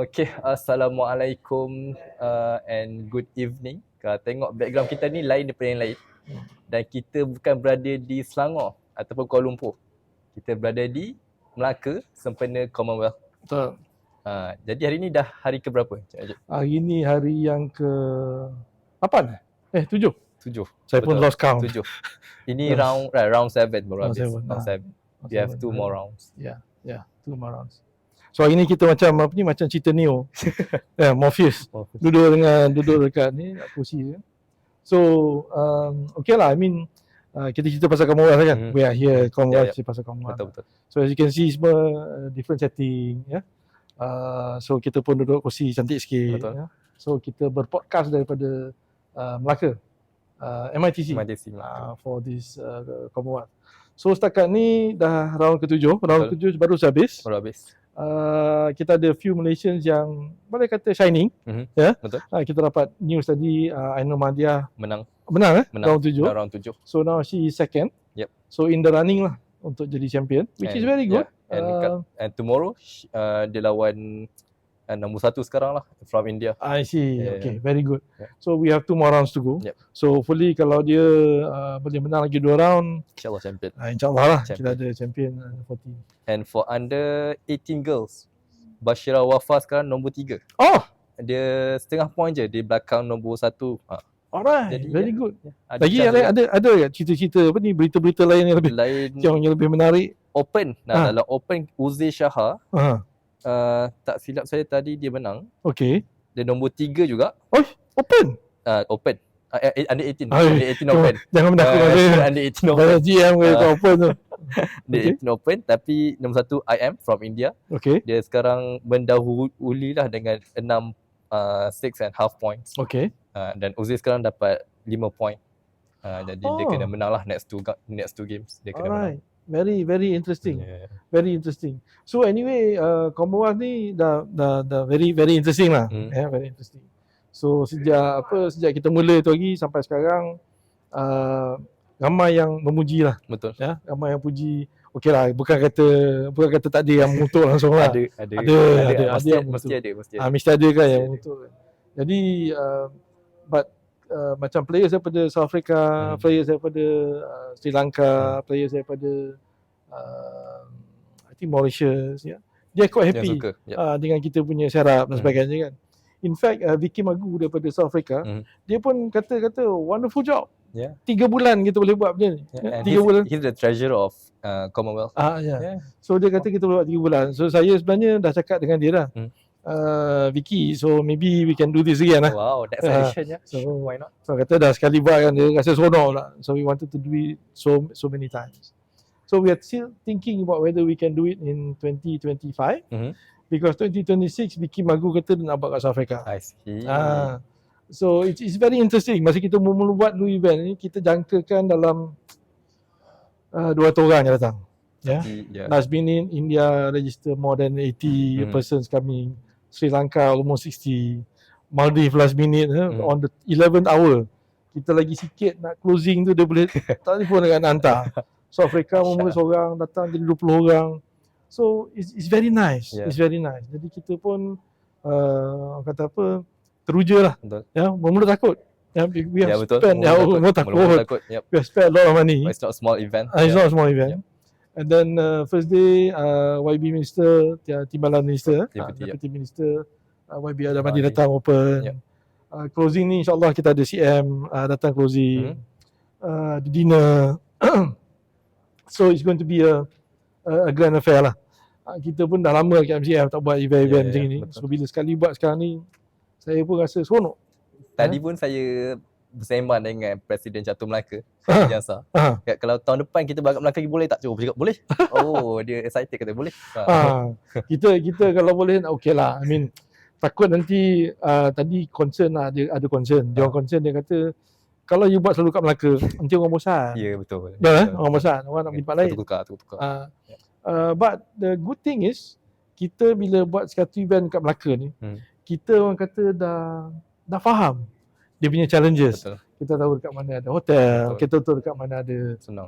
Okay, Assalamualaikum and good evening. Kalau tengok background kita ni lain daripada yang lain. Dan kita bukan berada di Selangor ataupun Kuala Lumpur. Kita berada di Melaka, sempena Commonwealth. Betul. Jadi hari ni dah hari ke berapa? Hari ni hari yang ke 8? 7. 7. Saya pun lost count. 7. Ini round 7 baru habis. Round 7. We have 2 more rounds. Yeah, 2 more rounds. So hari ni kita macam macam cerita Neo. Morpheus. Duduk dekat ni kursi dia. So okay lah, I mean kita cerita pasal Commonwealth kan. We are here Commonwealth, cerita pasal Commonwealth. Betul. So as you can see semua different setting ya. So kita pun duduk kursi cantik sikit ya. So kita berpodcast daripada Melaka. MITC for this Commonwealth. So setakat ni dah round ke-7, round ke-7 baru habis. Kita ada few Malaysians yang boleh kata shining. Ya. Betul. Kita dapat news tadi Ainul Mahdiah menang round 7. So now she is second. Yep. So in the running lah untuk jadi champion, which is very good. And tomorrow dia lawan nombor 1 sekarang lah from India. I see. Okay, very good. So we have 2 more rounds to go. So hopefully kalau dia boleh menang lagi 2 round, InsyaAllah champion. InsyaAllah lah kita ada champion 40. And for under 18 girls, Bashira Wafa sekarang nombor 3. Oh, dia setengah point je di belakang nombor 1. Alright, jadi, very good. Lagi ada cerita-cerita apa ni, berita-berita lain yang lebih menarik? Open. Dalam Open Uzi Shaha. Tak silap saya tadi dia menang. Okay. Dia nombor 3 juga. Oh, Open? Open. Under 18. Under 18 Open. Jangan menakut saya. Under 18 Open. GM ke Open tu. Under 18 Open, tapi nombor 1 IM from India. Okay. Dia sekarang mendahului lah dengan 6.5 points. Okay. Dan Uzi sekarang dapat 5 point. Jadi dia kena menang lah next two games. Dia kena menang. Very interesting. Very interesting. So anyway, Commonwealth ni dah very interesting lah. Very interesting. So sejak kita mula tu lagi sampai sekarang ramai yang memuji lah. Betul. Ya, ramai yang puji. Okey lah, bukan kata tak ada yang mengutuk langsung lah. Ada mesti ada kan yang mengutuk. Jadi macam players daripada South Africa, players daripada Sri Lanka, players daripada I think Mauritius, ya. Dia quite happy dengan kita punya setup dan sebagainya kan. In fact, Vicky Magu daripada South Africa, dia pun kata wonderful job. 3 bulan kita boleh buat benda ni. 3 bulan. He's the treasurer of Commonwealth. So dia kata kita boleh buat 3 bulan. So saya sebenarnya dah cakap dengan dia dah. Vicky, so maybe we can do this again lah. Wow, next edition So why not? So kata dah sekali buat kan, dia rasa seronok lah. So we wanted to do it so many times. So we are still thinking about whether we can do it in 2025. Because 2026 Vicky Magu kata dia nak buat kat South Africa. I see. So it's very interesting. Masa kita mula buat dulu event ni, kita jangkakan dalam 200 orang yang datang. Last minute India register more than 80 persons coming. Sri Lanka almost 60. Maldives last minute on the 11th hour. Kita lagi sikit nak closing tu dia boleh telefon dengan hantar. South Africa mula seorang datang jadi 20 orang. So it's very nice. It's very nice. Jadi kita pun kata apa, teruja lah. Ya, mula takut. We have spent takut. We have spent a lot of money. But it's not a small event. It's not a small event. And then first day YB Minister, Timbalan Minister, Deputy Minister YB Adamadi datang open. Closing ni insyaAllah kita ada CM datang closing. Dinner. So it's going to be a grand affair lah. Kita pun dah lama kat MCF tak buat event-event macam ni. So bila sekali buat sekarang ni, saya pun rasa seronok. Tadi pun saya bersembang dengan Presiden Catur Melaka, Jasa. Kalau tahun depan kita buat kat Melaka lagi boleh tak? Cuba cakap boleh. Oh, dia excited kata boleh. Kita kalau boleh okey lah. I mean takut nanti tadi concern lah, dia ada concern. Dia orang concern, dia kata kalau you buat selalu kat Melaka, nanti orang bosan. Ya, betul. Orang bosan, orang nak pergi tempat lain. Tukar. But the good thing is, kita bila buat satu event kat Melaka ni, kita orang kata dah faham dia punya challenges. Betul. Kita tahu dekat mana ada hotel, kita tahu dekat mana ada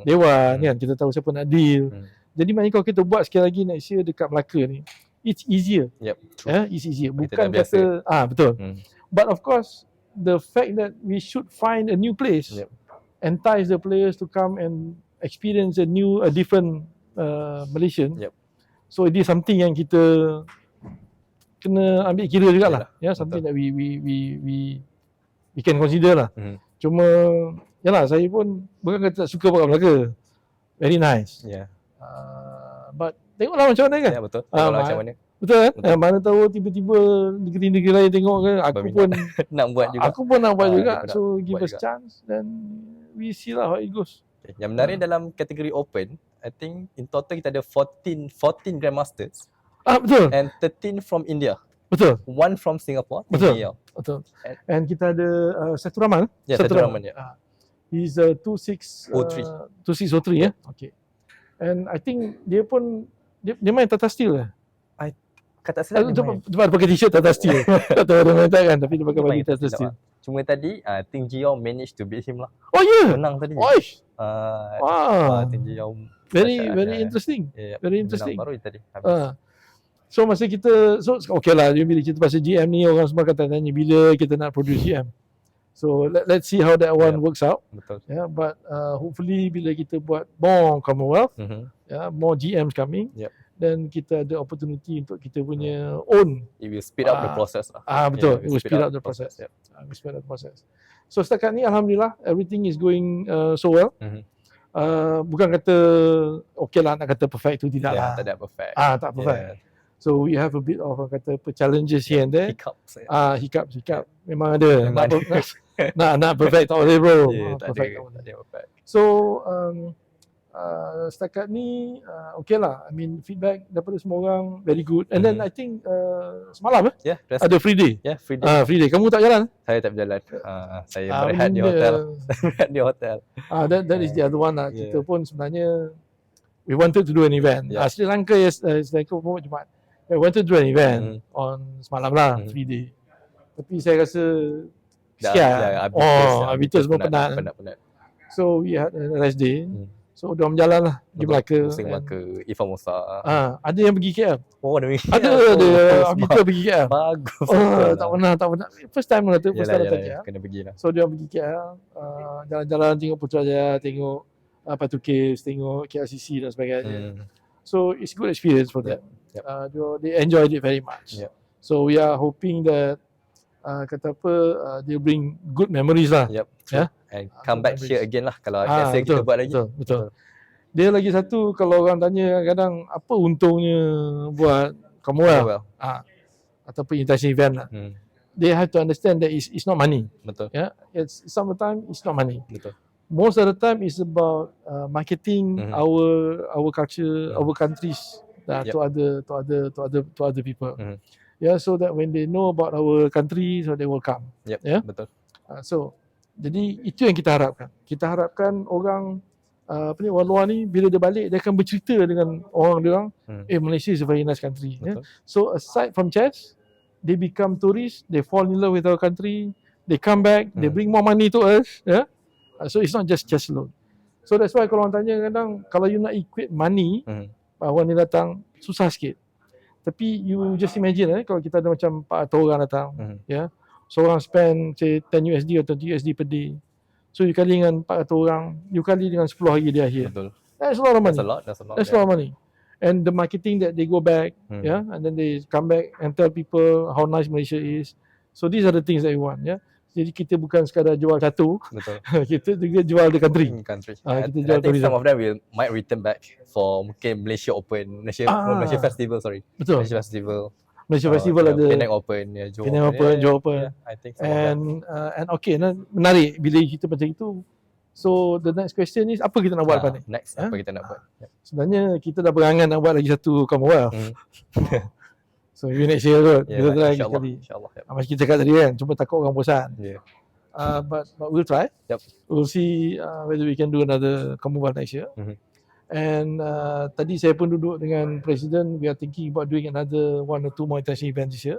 dewan kan, kita tahu siapa nak deal. Jadi maknanya kalau kita buat sekali lagi next year dekat Melaka ni, it's easier. Yep. True. It's easier. Kita Bukan dah biasa. kata betul. But of course, the fact that we should find a new place, Yep. entice the players to come and experience a different Malaysian. Yep. So it is something yang kita kena ambil kira jugalah. Something betul. that we can consider lah. Cuma yalah, saya pun bukan kata tak suka pakai Melaka. Very nice. Yeah. But tengoklah macam mana kan. Ya, betul. Kalau macam mana. Betul kan? Betul. Mana tahu tiba-tiba negeri-negeri lain tengok kan, aku pun nak buat juga. Aku pun nak buat juga. dia pun So nak give buat us juga. chance, then we see lah how it goes. Okay. Yang menarik dalam kategori open, I think in total kita ada 14 Grandmasters Betul. and 13 from India. Betul. One from Singapore. Betul. India. Betul. And kita ada Satu Rahman. Ya, Satu Rahman, ya. He's 2603 ya. Okay. And I think dia pun dia main Tata Steel lah. Kata silap dia main. Dia pakai t-shirt Tata Steel. Tak tahu dia main tak kan, tapi dia pakai baju Tata Steel. Cuma tadi Ting Jiao managed to beat him lah. Oh ya. Menang tadi. Oish. Wow. Ting Jiao Very interesting. Yeah, Very interesting. Menang baru tadi. So masa kita okay lah, bila kita pasal GM ni, orang semua akan tanya bila kita nak produce GM. So let's see how that one works out. Betul. But hopefully bila kita buat more Commonwealth, more GMs coming, then kita ada opportunity untuk kita punya own. It will speed up the process lah. Betul. It will speed up the process. We speed up the process. So setakat ni alhamdulillah everything is going so well. Bukan kata okay lah, nak kata perfect tu tidak lah. Tak ada perfect. Tak perfect. So we have a bit of kata challenges here and there. Hiccups. Hiccup. Memang ada. Nak perfect tak boleh bro. Tak ada perfect. So setakat ni okay lah. I mean feedback daripada semua orang very good. And then I think semalam ada free day. Ya, free day. Free day. Kamu tak jalan? Saya tak berjalan. Saya berehat di hotel. Berehat di hotel. That is the other one lah. Kita pun sebenarnya we wanted to do an event. Sri Lanka Sri Lanka pun Jumaat. We wanted to do an event on semalam lah, free day. Tapi saya rasa sekian. Habis semua penat. So we had a rest day. So dia berjalan lah pergi Melaka. Pusing Melaka, Ifah Musa. Ada yang pergi KL. Oh, ada pergi. Ada. Habis pergi KL. Bagus. Tak pernah. First time lah tu, first time datang KL. Kena pergi lah. So dia pergi KL, jalan-jalan tengok Putrajaya, tengok Batu Caves, tengok KLCC dan sebagainya. So it's good experience for them. They enjoyed it very much. So we are hoping that they bring good memories lah. And come back here again lah kalau biasa kita buat lagi. Betul. Dia lagi satu, kalau orang tanya kadang apa untungnya buat Commonwealth ataupun international event lah. They have to understand that it's not money. Betul. It's sometimes it's not money. Betul. Most of the time it's about marketing our culture, our countries to other people. So that when they know about our country, so they will come. Betul. So jadi itu yang kita harapkan. Kita harapkan orang orang luar ni bila dia balik, dia akan bercerita dengan orang dia orang, Malaysia is a very nice country. So aside from chess, they become tourists, they fall in love with our country, they come back, they bring more money to us. So it's not just chess alone. So that's why kalau orang tanya kadang, kalau you nak equate money, orang ni datang susah sikit. Tapi you just imagine kalau kita ada macam 400 orang datang, seorang spend say 10 USD atau 20 USD per day. So you kali dengan 400 orang, you kali dengan 10 hari dia here. Betul. That's a lot of money. That's a lot. That's a lot of money. And the marketing that they go back, and then they come back and tell people how nice Malaysia is. So these are the things that we want, Jadi kita bukan sekadar jual satu, kita juga jual the country. Kita jual tourism. Some of them might return back for mungkin Malaysia Open, Malaysia Festival, Betul. Malaysia Festival. Malaysia Festival ada Penang Open, Johor Open. I think and okay, menarik bila kita macam itu. So the next question is apa kita nak buat lepas ni? Next apa kita nak buat? Sebenarnya kita dah berangan nak buat lagi satu Commonwealth. So maybe next year kot, kita try lagi sekali. InsyaAllah. Macam kita cakap tadi kan, cuma takut orang bosan. But we'll try. We'll see whether we can do another Commonwealth next year. And tadi saya pun duduk dengan Presiden, we are thinking about doing another 1 or 2 more international events this year.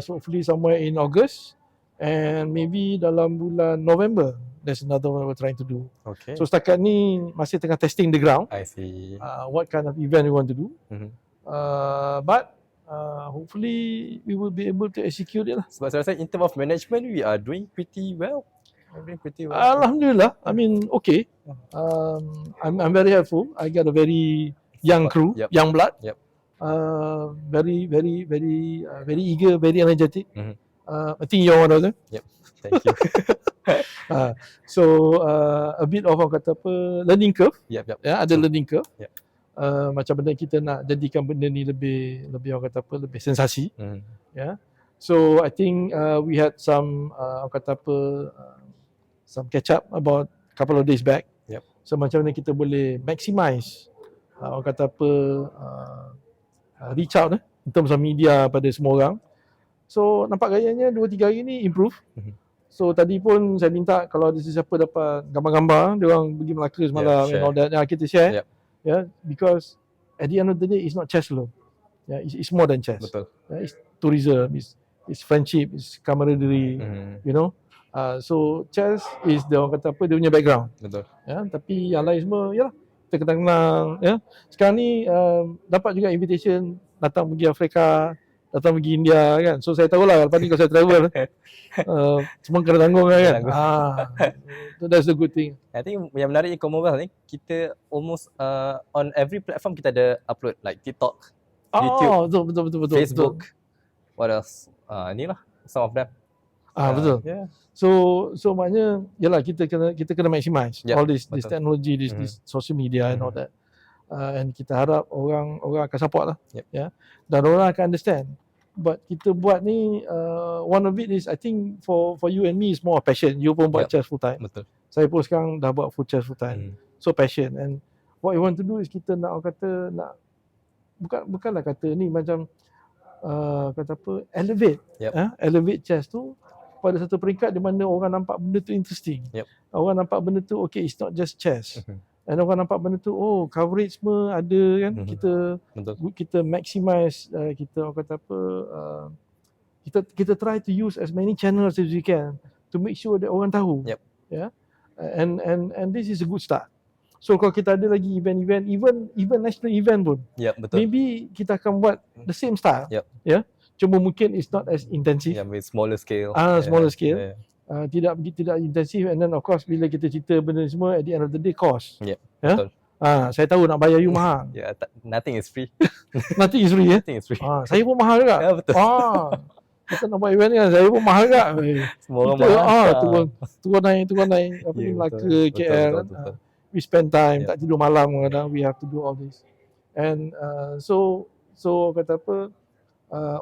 So hopefully somewhere in August, and maybe dalam bulan November, there's another one we're trying to do. So setakat ni masih tengah testing the ground. I see. What kind of event we want to do. But hopefully we will be able to execute it lah. Sebab saya rasa in terms of management, we are doing pretty well. Alhamdulillah. I mean, okay. I'm very helpful. I got a very young crew, young blood. Very eager, very energetic. I think you're one of them. Thank you. So a bit of orang kata apa, learning curve. Ada learning curve. Macam benda kita nak jadikan benda ni lebih orang kata apa, lebih sensasi. So I think we had some orang kata apa, some catch up about couple of days back. So macam mana kita boleh maximize orang kata apa, reach out in terms of media pada semua orang. So nampak gayanya 2-3 hari ni improve. So tadi pun saya minta kalau ada sesiapa dapat gambar-gambar dia orang pergi Melaka semalam and all that, kita share. Because at the end of the day it's not chess alone. It's more than chess. Betul. It's tourism, it's friendship, it's camaraderie, you know. So chess is the orang kata apa, dia punya background. Betul. Tapi yang lain semua yalah kita kenal. Sekarang ni dapat juga invitation datang pergi Afrika, datang pergi India kan. So saya tahulah lepas ni kalau saya travel semua kena tanggung kan. So that's the good thing. I think yang menarik Commonwealth ni, kita almost on every platform kita ada upload, like TikTok, YouTube, betul. Facebook. What else? Inilah some of them. Betul. So maknanya yalah kita kena maximize all this technology, this social media and all that. And kita harap orang akan support lah. Dan orang akan understand. But kita buat ni one of it is I think for you and me is more passion. You pun buat chess full time. Betul. Saya pun sekarang dah buat full chess full time. So passion, and what we want to do is kita nak orang kata nak bukanlah kata ni macam kata apa, elevate. Elevate chess tu pada satu peringkat di mana orang nampak benda tu interesting. Orang nampak benda tu okay, it's not just chess. And orang nampak benda tu coverage semua ada kan. Kita maximize, kita orang kata apa, kita try to use as many channels as we can to make sure that orang tahu. And this is a good start. So kalau kita ada lagi event even national event pun, maybe kita akan buat the same style. Cuma mungkin it's not as intensive. With smaller scale. Smaller scale. Tidak intensif, and then of course bila kita cerita benda ni semua at the end of the day cost. Betul. Saya tahu nak bayar you mahal. Nothing is free. Nothing is free. Nothing is free. Saya pun mahal juga. Betul. Kita nak buat event kan, saya pun mahal juga. Semua orang mahal. Turun naik apa ni, Melaka, KL. Betul. We spend time, tak tidur malam kadang, we have to do all this. And so kata apa,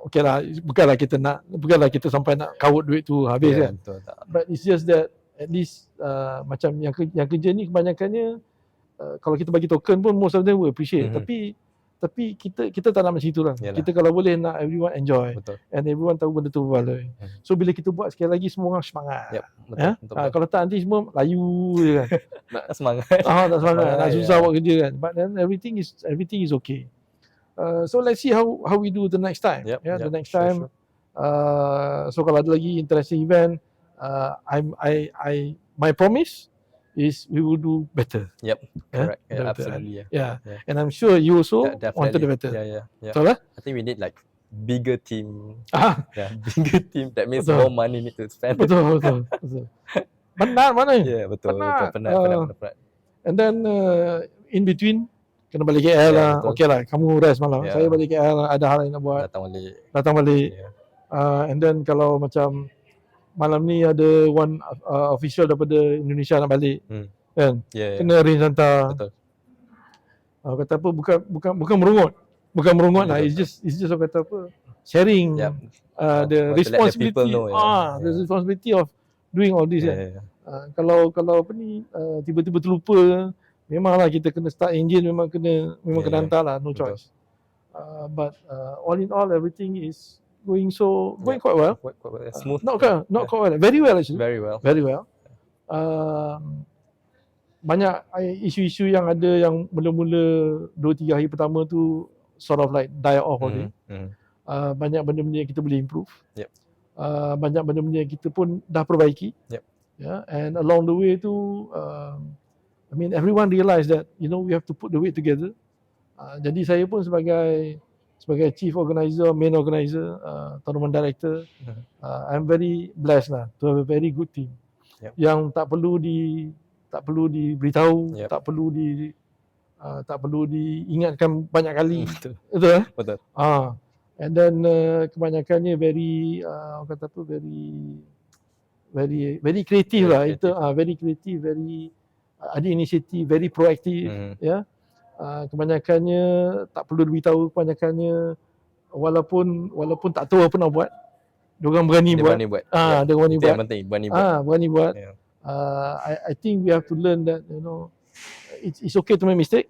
okay lah, bukanlah kita sampai nak kawut duit tu habis kan. Betul, tak. But it's just that at least macam yang kerja ni kebanyakannya kalau kita bagi token pun most of them will appreciate. Tapi kita tak nak macam itulah. Kita kalau boleh nak everyone enjoy. Betul. And everyone tahu benda tu berbaloi. So bila kita buat sekali lagi semua orang semangat. Betul. Kalau tak nanti semua layu je kan. Tak semangat. Tak semangat. Nak susah buat kerja kan. But then everything is okay. So let's see how we do the next time. The next time. So kalau ada lagi interesting event, my promise is we will do better. Correct. Absolutely. And I'm sure you also want to do better. So lah. I think we need like bigger team. Bigger team. That means more money need to spend. Betul. Penat mana? Betul. Penat. And then in between kena balik KL lah. Okay lah, kamu rest malam. Saya balik KL lah, ada hal yang nak buat. Datang balik. And then kalau macam malam ni ada one official daripada Indonesia nak balik. Kan? Kena arrange hantar. Betul. Kata apa, bukan merungut. Bukan merungut lah. It's just orang kata apa, sharing the responsibility. The responsibility of doing all this kan. Kalau apa ni tiba-tiba terlupa, memanglah kita kena start engine, memang kena hantar lah, no choice. But all in all, everything is going quite well. Smooth. Not quite well. Very well actually. Very well. Banyak isu-isu yang ada yang mula-mula 2-3 hari pertama tu sort of like die off already. Banyak benda-benda yang kita boleh improve. Banyak benda-benda yang kita pun dah perbaiki. And along the way tu, everyone realise that we have to put the weight together. Jadi saya pun sebagai sebagai chief organizer, main organizer, tournament director, I'm very blessed lah to have a very good team. Yang tak perlu diberitahu, tak perlu diingatkan banyak kali. Betul. Betul. And then kebanyakannya very orang kata apa, very creative lah. Itu very creative, very ada inisiatif, very proaktif. Ya. Kebanyakannya tak perlu diberitahu, kebanyakannya walaupun tak tahu apa nak buat, diorang berani buat. Dia berani buat. Berani buat. I think we have to learn that, you know, it's okay to make mistake,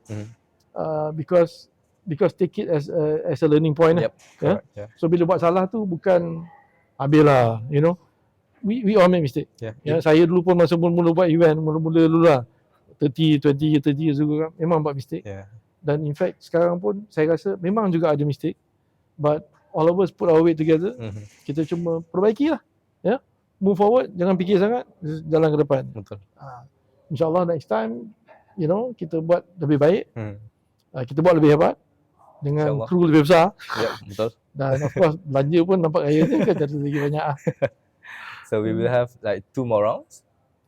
because take it as a learning point. So bila buat salah tu bukan habislah, you know, we all make mistake. Saya dulu pun masa mula-mula buat event, mula-mula dulu lah 30 years ago, memang buat mistake. Dan in fact sekarang pun saya rasa memang juga ada mistake, but all of us put our weight together. Kita cuma perbaiki lah, ya. Move forward, jangan fikir sangat, jalan ke depan. Betul. InsyaAllah next time, you know, kita buat lebih baik, kita buat lebih hebat dengan kru lebih besar. Betul. Dan of course belanja pun nampak raya ni kan jadi lagi banyak. So we will have like 2 more rounds.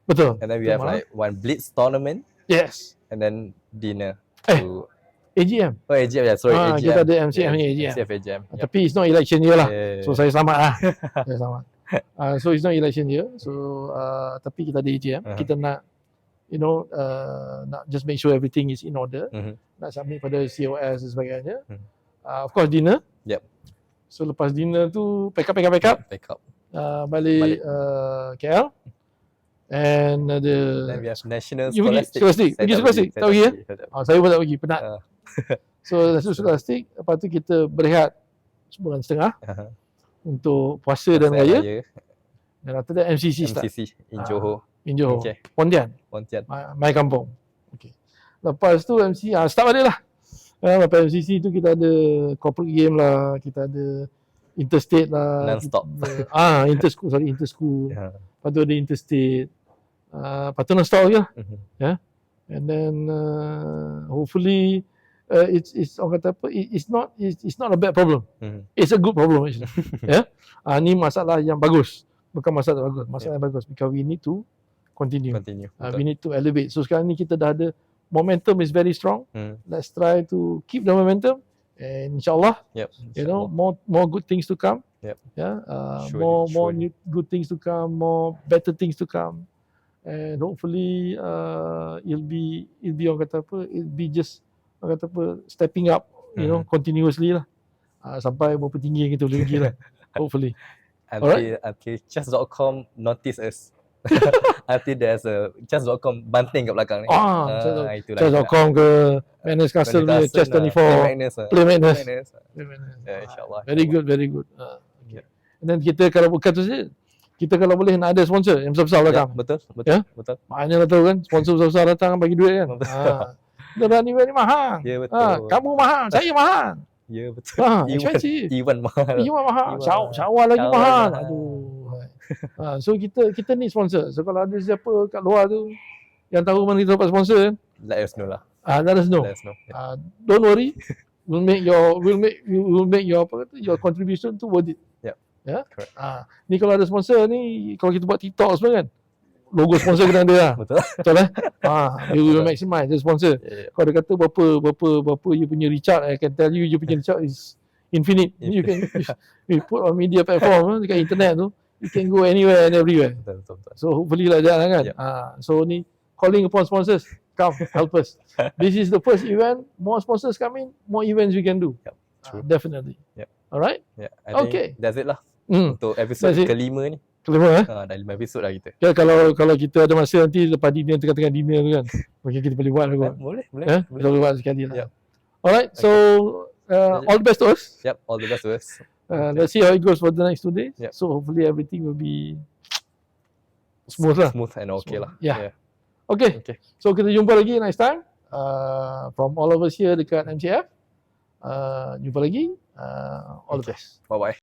Betul. And then we have like 1 blitz tournament. Yes. And then dinner. AGM. Oh, AGM, yeah, sorry, AGM. Kita ada MCF ni, AGM. MCF AGM. Tapi it's not election year lah. So saya selamat lah. Saya selamat. So it's not election year. So tapi kita ada AGM. Kita nak, you know, nak just make sure everything is in order. Nak submit pada COS dan sebagainya. Of course dinner. So lepas dinner tu pack up. Balik KL. And then we have National Scholastic. Pergi Scholastic? Tak pergi ya? Saya pun tak pergi, penat. So National Scholastic, lepas tu kita berehat sebulan setengah untuk puasa dan raya. Dan after that MCC start. In Johor. Pontian. My kampung. Lepas tu MC start balik lah. Lepas MCC tu kita ada corporate game lah, kita ada interstate lah. Non-stop. Interschool. Lepas tu ada interstate. Lepas tu non-stop lagi lah. And then hopefully it's orang kata apa, it's not a bad problem. It's a good problem actually. Ni masalah yang bagus, bukan masalah bagus, masalah yang bagus, because we need to continue. We need to elevate. So sekarang ni kita dah ada momentum is very strong. Let's try to keep the momentum, and insyaAllah, you know, more good things to come. More new good things to come, more better things to come, and hopefully it'll be orang kata apa, it'll be just orang kata apa, stepping up, you know, continuously lah, sampai berapa tinggi yang kita boleh pergi lah. Hopefully. Until chess.com notice us. Until there's a chess.com banting kat belakang ni. Chess.com ke Magnus Castle ni, Chess24, Play Magnus. InsyaAllah. Very good. And then kita kalau bukan tu saja, kita kalau boleh nak ada sponsor yang besar-besar belakang. Betul. Maknanya lah tahu kan, sponsor besar-besar datang bagi duit kan. Berani mahal. Ya betul. Kamu mahal, saya mahal. Ya betul. Expensive. Iwan mahal. Syawal lagi mahal. Aduh. So kita ni sponsor. So kalau ada siapa kat luar tu yang tahu mana kita dapat sponsor kan, let us know lah. Let us know. Don't worry. We'll make your contribution to worth it. Correct. Ni kalau ada sponsor ni, kalau kita buat TikTok semua kan, logo sponsor kena ada lah. Betul lah. You will maximize the sponsor. Kalau dia kata berapa you punya recharge, I can tell you punya recharge is infinite. You can you put on media platform dekat internet tu, you can go anywhere and everywhere. Betul. So hopefully like that lah kan. So ni calling upon sponsors, come help us. This is the first event. More sponsors come in, more events we can do. Definitely. Alright. I think that's it lah. Untuk episod kelima ni. Dah 5 episod lah kita. Kalau kita ada masa nanti lepas dinner, tengah-tengah dinner tu kan, mungkin kita boleh buat lah. Boleh. Kita boleh buat sekali lah. Alright, so all the best to us. All the best to us. Let's see how it goes for the next 2 days. So hopefully everything will be smooth lah. Smooth and okay lah. Okay. So kita jumpa lagi next time. From all of us here dekat MCF. Jumpa lagi. All the best. Bye-bye.